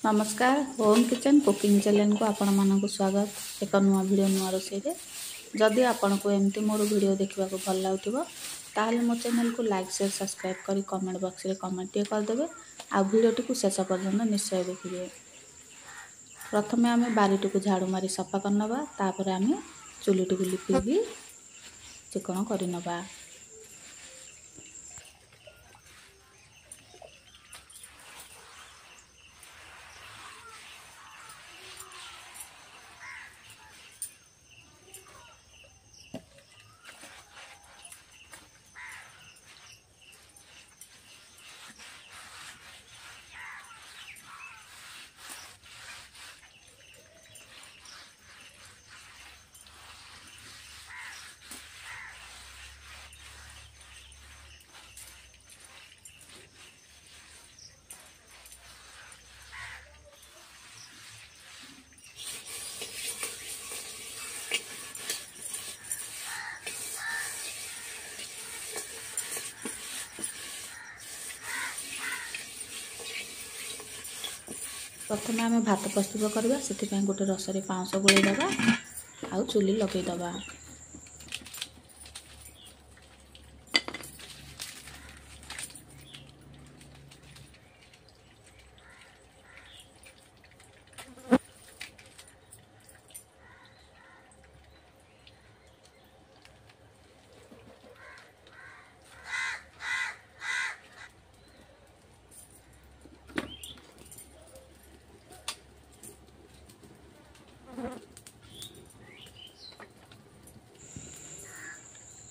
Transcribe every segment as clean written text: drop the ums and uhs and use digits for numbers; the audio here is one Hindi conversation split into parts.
नमस्कार होम किचन कुकिंग चैनल को आपण मानक स्वागत। एक नुआ वीडियो नुआ रोषे जदि आपण को एमती मोर वीडियो देखा भल लगुव ताहले मो चैनल को लाइक शेयर सब्सक्राइब करी कमेंट बॉक्स रे कमेंट करदेवे। आ वीडियो को शेष पर्यंत निश्चय देखिए। प्रथमे आम बारीटी को झाड़ू मारी सफा करनबा, तापर आम चुलीटी को लिपिकी चिकन करनबा। प्रथम आम भात प्रस्तुत करवा, से गोटे रसरे पाउंस गोलैदबा आउ चुली लगेदबा।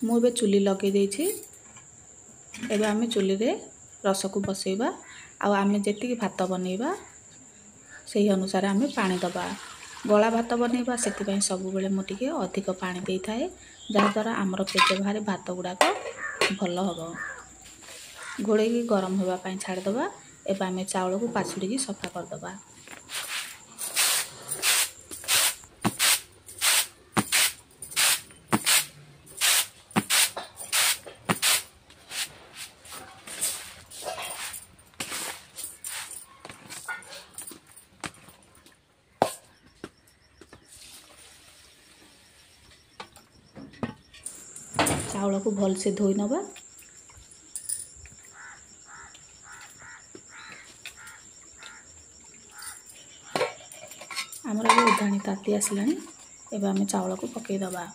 मुझे चुली लगे देछि। एबे आमे चुली रे रस को बसैबा। आमे जेतिकी भात बनैबा सही अनुसार आमे पानी दबा। गला भात बनैबा सेति सब बेले मु टिके अधिक पानी देई थाए, जहा द्वारा आमर पेज बाहर भात गुड़ाक भल हम। घोड़े गरम होगा पाई छाड़ दबा। एबे आमे चावल को पाछुड़ी सफा कर दबा। चावल को भल से धोई नबा। आमर ये उधाणी ताती आसलानी। एबे आमे चावल को पकई दबा।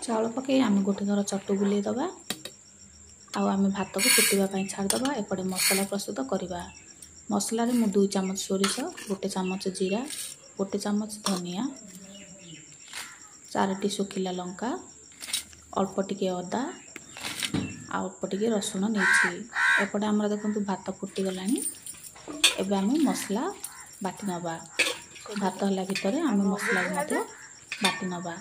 चावल पकई आम गोटे थर चटु बुले दबा। आमे भात को फुटवा छाड़दबा। एपटे मसला प्रस्तुत करवा। मसला रे मु 2 चामच सोरिष, 1 चामच जीरा, 1 चामच धनिया, 4टी सुखिला लंका, अल्प टिके अदा, अल्प टिके रसुण नहीं। एपटे आमर देखो भात फुटी गलानी। एबे आमे मसला बाटी नबा। भात हला भितर आमे मसला बाटी नबा।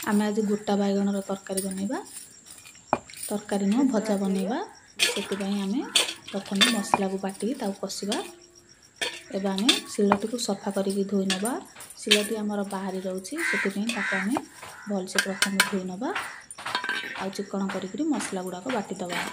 आमे आज गोटा बैगणर तरकारी बनैबा। तरकारी न भजा बनैबा। सेतिबाई आमे प्रथम मसला को बाटी कषिबा। एबे आमे सिलटी को सफा करिक धोई नबा। सिलटी आमर बाहरी रहउछि, सेतिबाई ताको आमे भल से प्रथम धोई नबा। आ चिकन करिक मसला गुड़ाक बाटी दबा।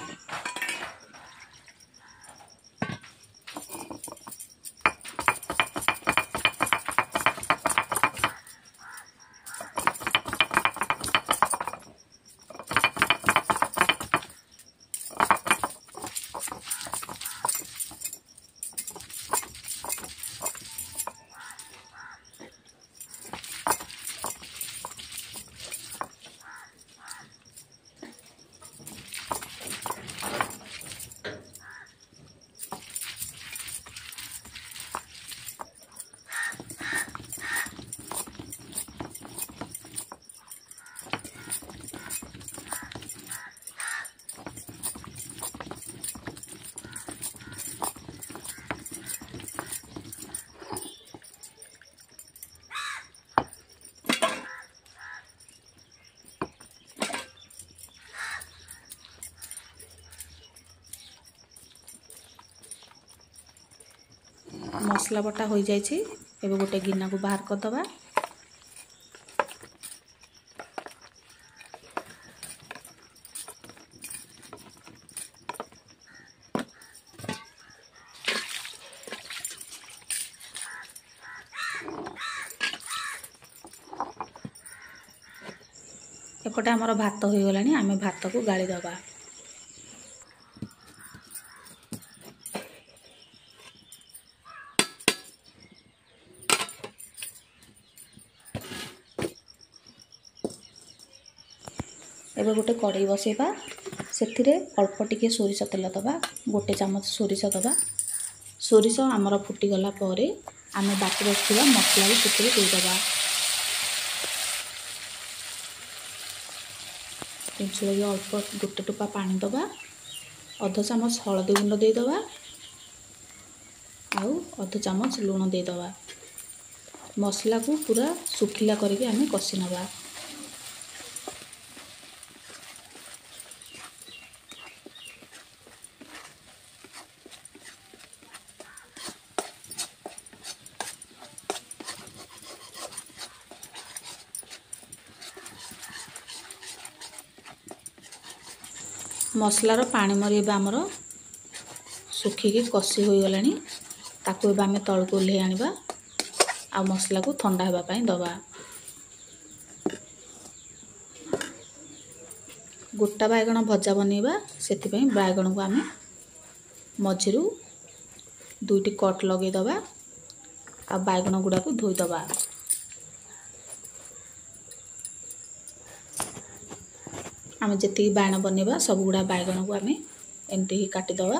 मसला बटा हो जाइए। एबे गोटे गिना को बाहर करदबा। एपटे आमर भात हो गला। आम भात को गाड़ी दबा। एबे गोटे कड़ाई बसेबा। से अल्प टिके सोरिष तेल दबा। गोटे चामच सोरिष दबा। सोरिष आमर फुटीगला आम बाटी रखा मसला भी से देदबा। लगे अल्प गोटे टोपा पानी दबा। अध चामच हलदी गुंड देदबा। आउ अध चामच लुण देदबा। मसला को पूरा सुखिला करके आम कषि नबा। मसलार पानी मरी आमर सुखिकी कषि हो गला। ताकू एबे आमे तळको ओल्हे आनिबा। आ मसला को ठंडा हेबा पई दबा। गोटा बैगण भजा बनैबा। सेति पई बैगण को आमे मझिरु दुईटी कट लगे दबा। आ बैगण गुडा को धोई दबा। आमे जति बाण बनैबा सब गुडा बैगण को आमे एमती ही काटी दबा।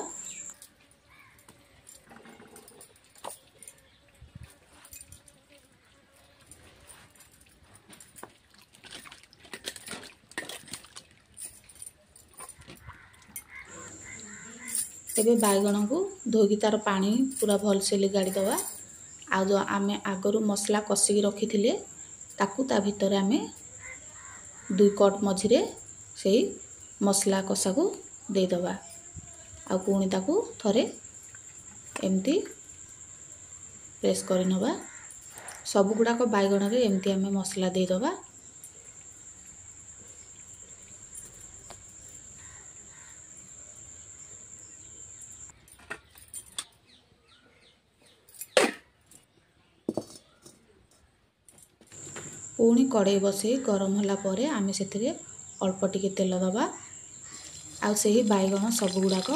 तेबे बैगण को धोई तार पानी पूरा भल से लिगाड़ी दबा। आ जो आमे आगरु मसला कषिकी रखी ताकू ता भितर आमे दुई कट मझिरे से मसला कषा को दे दबा। आ पुणी ताकू थरे एमती प्रेस करि नबा। सब गुडाक बैगण रे एमती आमे मसला दे दबा। पुणी कड़ाई बसई गरम होला परे आमे सेथिरे अल्प टिके तेल दबा। आउ सेही बैगण सब गुडाक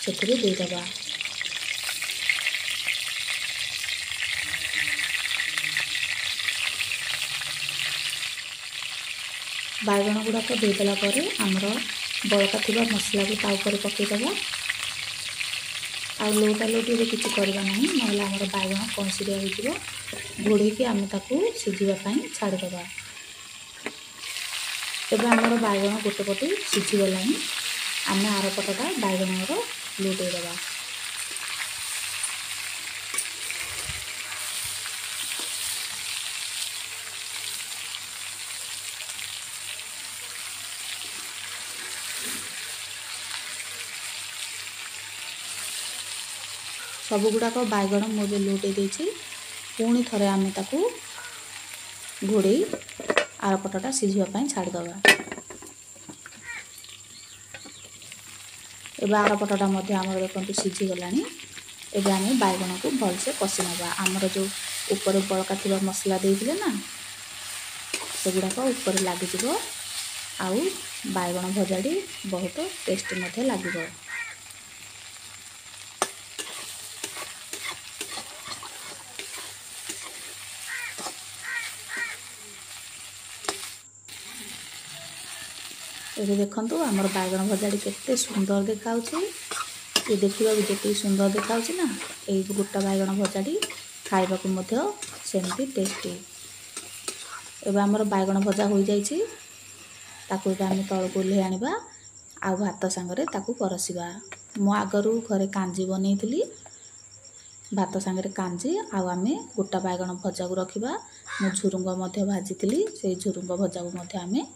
सेथिरे दे दबा। बैगण गुडाक दे देला परे आमर बळका थिबा मसला को ता ऊपर पके दबा। आ लोटा लोटी रे किछि करबा नाही नहले आमर बैगण कंसिरिया हो जिवो। घोड़े के आमे ताकू सिझिबा पई छाड़ दबा। एबे आमर बैगण गोटे पटे सिझि गलानी। आमे आर पटटा बैगणर लुटै दबा। सब गुडाक बैगण मुझे लुटै देछि। पुणी थरे आमे ताकू घोड़े आर पटटा सिझिबा पई छाड़ दबा। एबे आर पटटा मध्ये आमर देखंतु सिझि गलानी। एबे आमे बैगण को भल से कषि नबा। आमर जो ऊपर बळका थिबा मसला देइथिले ना से गुडाक ऊपर लागि जिवो। आउ बैगण भजाडी बहुत टेस्टी मध्ये लागिवो। ये देखंतु आमर बैगण भजाडी केते सुंदर देखाउछि। ये देखिबा जेते सुंदर देखाउछि ना ए गोटा बैगण भजाडी खाइबा को मध्ये सेमती टेस्टी। एबे आमर बैगण भजा हो जाइछि। ताकू एबे आमे तळको ओल्हे आनिबा। आ भात संगरे ताकू परसिबा। मो आगरु घरे कांजी बनैथिली। भात संगरे कांजी आ आमे गोटा बैगण भजा को रखिबा। मो झुरुंग मध्ये भाजिथिली से झुरुंग भजा को मध्ये आमे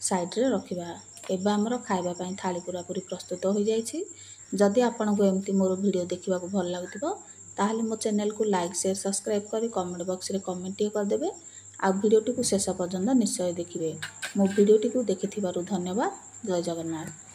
साइड रे रखिबा। एबे आमर खाइबा पई थाली पूरा पूरी प्रस्तुत हो जाइछि। जदि आपन को एमती मोर वीडियो देखिबा को भल लागुथिबो ताहले मो चैनल को लाइक शेयर सब्सक्राइब करी कमेंट बॉक्स रे कमेंट टिए करदेबे आ वीडियो टी को शेष पर्यंत निश्चय देखिए। मो वीडियो टी को देखिथिबारु धन्यवाद। जय जगन्नाथ।